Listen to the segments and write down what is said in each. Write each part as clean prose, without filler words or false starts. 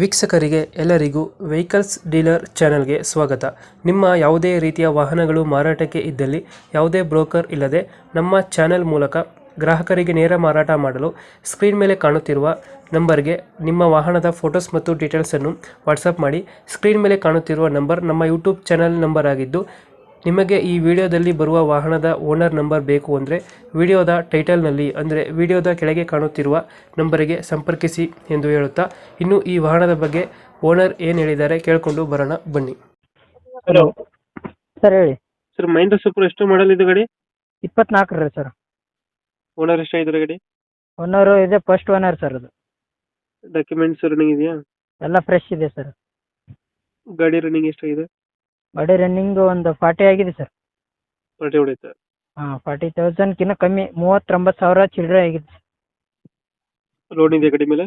ವೀಕ್ಷಕರಿಗೆ ಎಲ್ಲರಿಗೂ vehicles dealer ಚಾನೆಲ್ಗೆ ಸ್ವಾಗತ. ನಿಮ್ಮ ಯಾವುದೇ ರೀತಿಯ ವಾಹನಗಳು ಮಾರಾಟಕ್ಕೆ ಇದ್ದಲ್ಲಿ ಯಾವುದೇ ಬ್ರೋಕರ್ ಇಲ್ಲದೆ ನಮ್ಮ ಚಾನೆಲ್ ಮೂಲಕ ಗ್ರಾಹಕರಿಗೆ ನೇರ ಮಾರಾಟ ಮಾಡಲು ಸ್ಕ್ರೀನ್ ಮೇಲೆ ಕಾಣುತ್ತಿರುವ ನಂಬರ್ಗೆ ನಿಮ್ಮ ವಾಹನದ ಫೋಟೋಸ್ ಮತ್ತು ಡೀಟೇಲ್ಸನ್ನು ವಾಟ್ಸಪ್ ಮಾಡಿ. ಸ್ಕ್ರೀನ್ ಮೇಲೆ ಕಾಣುತ್ತಿರುವ ನಂಬರ್ ನಮ್ಮ ಯೂಟ್ಯೂಬ್ ಚಾನೆಲ್ ನಂಬರ್ ಆಗಿದ್ದು, ನಿಮಗೆ ಈ ವಿಡಿಯೋದಲ್ಲಿ ಬರುವ ವಾಹನದ ಓನರ್ ನಂಬರ್ ಬೇಕು ಅಂದರೆ ವಿಡಿಯೋದ ಟೈಟಲ್ನಲ್ಲಿ ಅಂದರೆ ವಿಡಿಯೋದ ಕೆಳಗೆ ಕಾಣುತ್ತಿರುವ ನಂಬರಿಗೆ ಸಂಪರ್ಕಿಸಿ ಎಂದು ಹೇಳುತ್ತಾ, ಇನ್ನು ಈ ವಾಹನದ ಬಗ್ಗೆ ಓನರ್ ಏನು ಹೇಳಿದ್ದಾರೆ ಕೇಳಿಕೊಂಡು ಬರೋಣ ಬನ್ನಿ. ಹಲೋ ಸರ್ ಹೇಳಿ. ಸರ್, ಮಹೇಂದ್ರ ಸೂಪರ್ ಎಷ್ಟು ಮಾಡಲ್ ಇದು ಗಾಡಿ? 24 ರೀ ಸರ್. ಓನರ್ ಎಷ್ಟಾಗಿದ್ದಾರೆ ಗಾಡಿ? ಓನರು ಇದೆ, ಫಸ್ಟ್ ಓನರ್ ಸರ್. ಅದು ಡಾಕ್ಯುಮೆಂಟ್ಸ್ ರನ್ನಿಂಗ್ ಇದೆಯಾ? ಎಲ್ಲ ಫ್ರೆಶ್ ಇದೆ ಸರ್. ಗಾಡಿ ರನ್ನಿಂಗ್ ಎಷ್ಟಾಗಿದೆ? ಗಾಡಿ ರನ್ನಿಂಗ್ ಒಂದು 40 ಆಗಿದೆ ಸರ್. ಪಾರ್ಟಿ ಹೊಡೆಯುತ್ತೆ? ಹಾಂ, 40,000ಕಿಂತ ಕಮ್ಮಿ, 39,000 ಚಿಲ್ಲರೆ ಆಗಿದೆ. ಲೋನ್ ಇದೆ ಗಾಡಿ ಮೇಲೆ?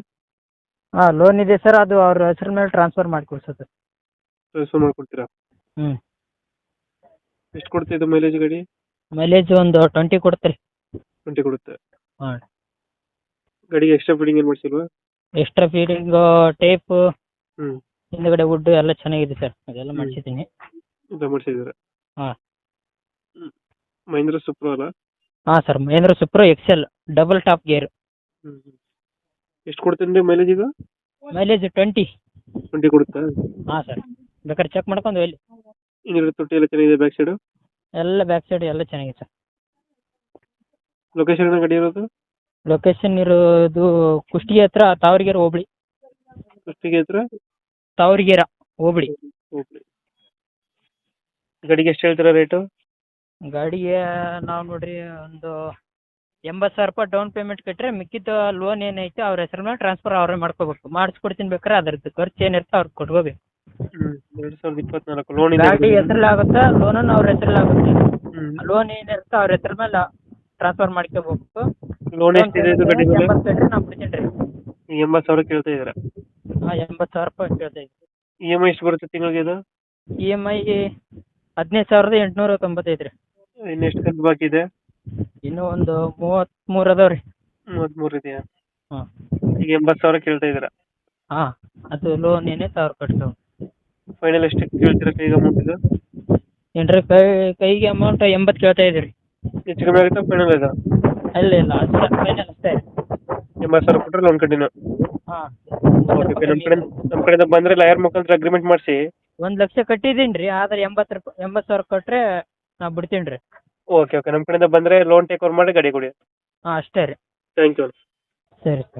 ಹಾಂ, ಲೋನ್ ಇದೆ ಸರ್. ಅದು ಅವ್ರ ಹೆಸರು ಮೇಲೆ ಟ್ರಾನ್ಸ್ಫರ್ ಮಾಡಿಕೊಡ್ಸೋದು. ಟ್ರಾನ್ಸ್ಫರ್ ಮಾಡ್ಕೊಡ್ತೀರಾ? ಹ್ಞೂ. ಎಷ್ಟು ಕೊಡ್ತಾ ಇದು ಮೈಲೇಜ್ ಗಾಡಿ? ಮೈಲೇಜ್ ಒಂದು 20 ಕೊಡ್ತೀರಿ. 20 ಕೊಡುತ್ತೆ. ಹಾಂ. ಗಾಡಿಗೆ ಎಕ್ಸ್ಟ್ರಾ ಫಿಟ್ಟಿಂಗ್ ಏನು ಮಾಡಿಸಿಲ್ವಾ? ಎಕ್ಸ್ಟ್ರಾ ಫೀಡಿಂಗು, ಟೇಪು, ಹ್ಞೂ, ಹಿಂದ್ಗಡೆ ವುಡ್ ಎಲ್ಲ ಚೆನ್ನಾಗಿದೆ ಸರ್. ಅದೆಲ್ಲ ಮಾಡಿಸಿದ್ದೀನಿ. ಇದು ಮಾಡಿಸಿದ್ದೀರಾ? ಹಾಂ. ಮಹೇಂದ್ರ ಸೂಪರ್ ಅಲ್ಲ? ಹಾಂ sir, Mahindra super excel double top gear. ಹ್ಞೂ. ಎಷ್ಟು ಕೊಡ್ತೀನಿ ಮೈಲೇಜ್ ಈಗ? ಮೈಲೇಜ್ 20. 20 ಕೊಡುತ್ತಾ? ಹಾಂ ಸರ್, ಬೇಕಾದ್ರೆ ಚೆಕ್ ಮಾಡ್ಕೊಂಡು ಎಲ್ಲಿ. ಹಿಂದ್ಗಡೆ ತೊಟ್ಟಿ ಎಲ್ಲ ಚೆನ್ನಾಗಿದೆ, ಬ್ಯಾಕ್ ಸೈಡು ಎಲ್ಲ ಬ್ಯಾಕ್ ಸೈಡ್ ಎಲ್ಲ ಚೆನ್ನಾಗಿದೆ ಸರ್. ಲೊಕೇಶನ್ ಗಾಡಿ ಇರೋದು? ಲೊಕೇಶನ್ ಇರೋದು ಕುಷ್ಟಗಿ ಹತ್ರ, ತಾವರಗೆರೆ ಹೋಬಳಿ. ಕುಷ್ಟಗಿ ಹತ್ರ ತಾವರಗೆರೆ ಹೋಬಳಿ. ಓಕೆ. ಗಾಡಿಗೆ ಎಷ್ಟು ಹೇಳ್ತೀರಾ ರೇಟು? ಗಾಡಿಗೆ ನಾವು ನೋಡ್ರಿ ಒಂದು 80,000 ರೂಪಾಯಿ ಡೌನ್ ಪೇಮೆಂಟ್ ಕಟ್ಟರೆ, ಮಿಕ್ಕಿದ ಲೋನ್ ಏನೈತೆ ಅವ್ರ ಹೆಸರು ಮೇಲೆ ಟ್ರಾನ್ಸ್ಫರ್ ಅವರೇ ಮಾಡ್ಕೋಬೇಕು. ಮಾಡಿಸ್ಕೊಡ್ತೀನಿ, ಬೇಕಾರೆ ಅದ್ರದ್ದು ಖರ್ಚು ಏನಿರುತ್ತೆ ಅವ್ರಿಗೆ ಕೊಟ್ಕೋಬೇಕು. 2024 ಲೋನ್ ಇದೆ ಗಾಡಿ ಹೆಸರಲ್ಲಿ ಆಗುತ್ತೆ, ಲೋನನ್ನು ಅವ್ರ ಹೆಸರಲ್ಲಿ ಆಗುತ್ತೆ. ಹ್ಮ್. ಲೋನ್ ಏನಿರುತ್ತೆ ಅವ್ರ ಹೆಸರು ಮೇಲೆ ಟ್ರಾನ್ಸ್ಫರ್ ಮಾಡ್ಕೋಬೇಕು. ಲೋನ್ ಎಷ್ಟಿದೆ ಇದು ಗಾಡಿ ಮೇಲೆ? 80 ಕಟ್ರೆ ನಾವು ಬಿಡ್ತೀನಿ ರೀ. 80,000 ಕೇಳ್ತಾ ಇದ್ದೀರಾ? ಹಾಂ, 80,000 ರೂಪಾಯಿ ಕೇಳ್ತಾ ಇದ್ದೀವಿ. EMI ಎಷ್ಟು ಬರುತ್ತೆ ತಿಂಗಳಿಗೆ ಇದು? EMI 15,895 ರೀ. ಇನ್ನು ಎಷ್ಟು ಕಂತು ಬಾಕಿ ಇದೆ? ಇನ್ನೂ ಒಂದು 33 ಅದಾವೆ ರೀ. 33 ಇದೆಯಾ? ಹಾಂ. ಈಗ 80,000 ಕೇಳ್ತಾ ಇದ್ದೀರಾ? ಹಾಂ, ಅದು ಲೋನ್ ಏನೈತೆ ಅವ್ರು ಕಟ್ಬೇಕು. ಫೈನಲ್ ಎಷ್ಟು ಕೇಳ್ತೀರಾ ಕೈಗೆ ಅಮೌಂಟ್ ಇದು? ಏನ್ರಿ, ಕೈಗೆ ಅಮೌಂಟ್ 80 ಕೇಳ್ತಾ ಇದ್ದೀರಿ. ಹೆಚ್ಚು ಕಮ್ಮಿ ಆಗುತ್ತಾ ಫೈನಲ್ ಇದು? ಇಲ್ಲ ಅಷ್ಟೇ, ಫೈನಲ್ ಅಷ್ಟೇ. 80,000 ಕೊಟ್ಟರೆ ಲೋನ್ ಕಂಟಿನ್ಯೂ? ಹಾಂ. ಓಕೆ. ನಮ್ಮ ಕಡೆಯಿಂದ ಬಂದರೆ ಲಾಯರ್ ಮುಖಾಂತರ ಅಗ್ರಿಮೆಂಟ್ ಮಾಡಿಸಿ. 1 ಲಕ್ಷ ಕಟ್ಟಿದ್ದೀನಿ ರೀ, ಆದರೆ 80,000 ಕೊಟ್ಟರೆ ನಾ ಬಿಡ್ತೀನಿ ರೀ. ಓಕೆ. ನಮ್ಮ ಕಡೆಯಿಂದ ಬಂದರೆ ಲೋನ್ ಟೇಕ್ ಓವರ್ ಮಾಡಿ ಗಾಡಿ ಕೊಡಿ. ಹಾಂ, ಅಷ್ಟೇ ರೀ. Thank you. ಸರಿ ಸರ್.